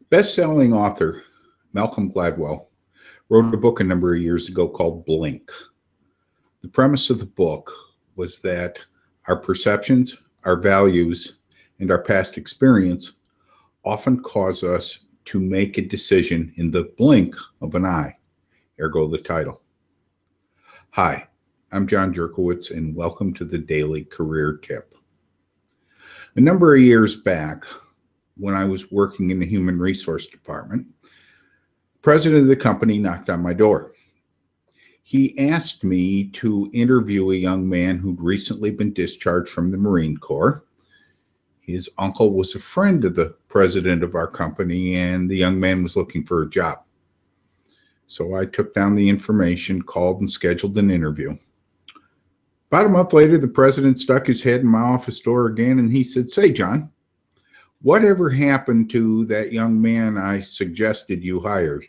Best-selling author Malcolm Gladwell wrote a book a number of years ago called Blink. The premise of the book was that our perceptions, our values, and our past experience often cause us to make a decision in the blink of an eye, ergo the title. Hi, I'm John Jerkowitz, and welcome to the Daily Career Tip. A number of years back, when I was working in the human resource department, the president of the company knocked on my door. He asked me to interview a young man who'd recently been discharged from the Marine Corps. His uncle was a friend of the president of our company, and the young man was looking for a job. So I took down the information, called, and scheduled an interview. About a month later, the president stuck his head in my office door again, and he said, "Say, John, whatever happened to that young man I suggested you hired?"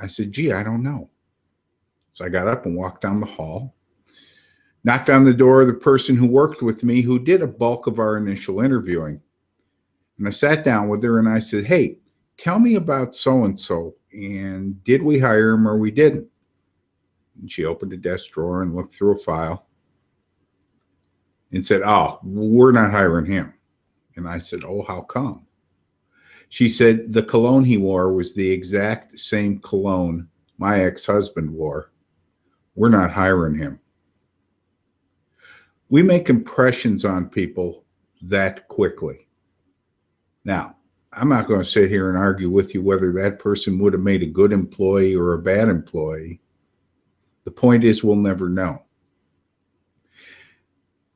I said, "Gee, I don't know." So I got up and walked down the hall, knocked on the door of the person who worked with me, who did a bulk of our initial interviewing. And I sat down with her and I said, "Hey, tell me about so-and-so, and did we hire him or we didn't?" And she opened a desk drawer and looked through a file and said, "Oh, we're not hiring him." And I said, "Oh, how come?" She said, "The cologne he wore was the exact same cologne my ex-husband wore. We're not hiring him." We make impressions on people that quickly. Now, I'm not going to sit here and argue with you whether that person would have made a good employee or a bad employee. The point is, we'll never know.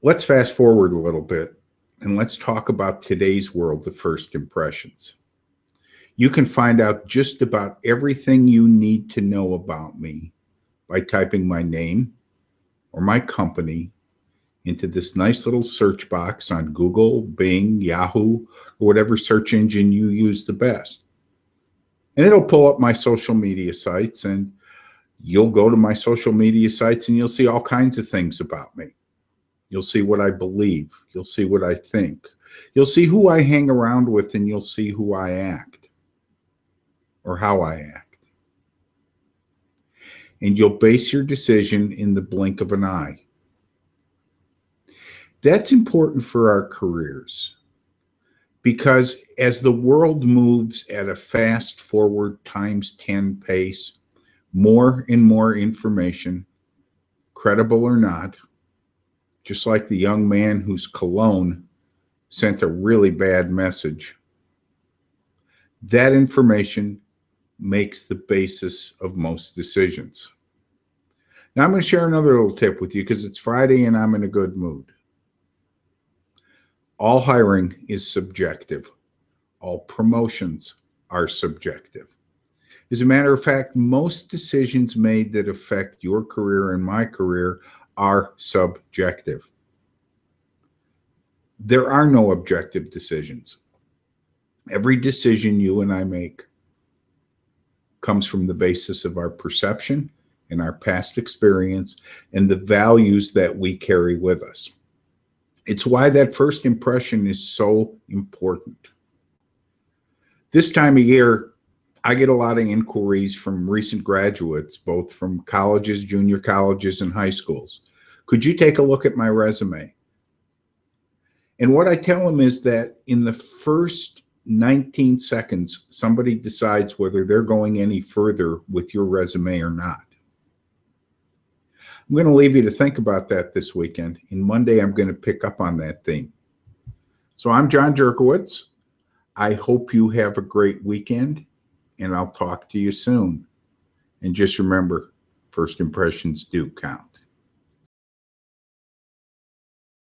Let's fast forward a little bit. And let's talk about today's world of first impressions. You can find out just about everything you need to know about me by typing my name or my company into this nice little search box on Google, Bing, Yahoo, or whatever search engine you use the best. And it'll pull up my social media sites, and you'll go to my social media sites and you'll see all kinds of things about me. You'll see what I believe. You'll see what I think. You'll see who I hang around with, and you'll see who I act or how I act. And you'll base your decision in the blink of an eye. That's important for our careers because as the world moves at a fast forward times 10 pace, more and more information, credible or not, just like the young man whose cologne sent a really bad message, that information makes the basis of most decisions. Now, I'm going to share another little tip with you because it's Friday and I'm in a good mood. All hiring is subjective. All promotions are subjective. As a matter of fact, most decisions made that affect your career and my career are subjective. There are no objective decisions. Every decision you and I make comes from the basis of our perception and our past experience and the values that we carry with us. It's why that first impression is so important. This time of year, I get a lot of inquiries from recent graduates, both from colleges, junior colleges, and high schools. Could you take a look at my resume? And what I tell them is that in the first 19 seconds, somebody decides whether they're going any further with your resume or not. I'm going to leave you to think about that this weekend. And Monday, I'm going to pick up on that theme. So I'm John Jerkowitz. I hope you have a great weekend, and I'll talk to you soon. And just remember, first impressions do count.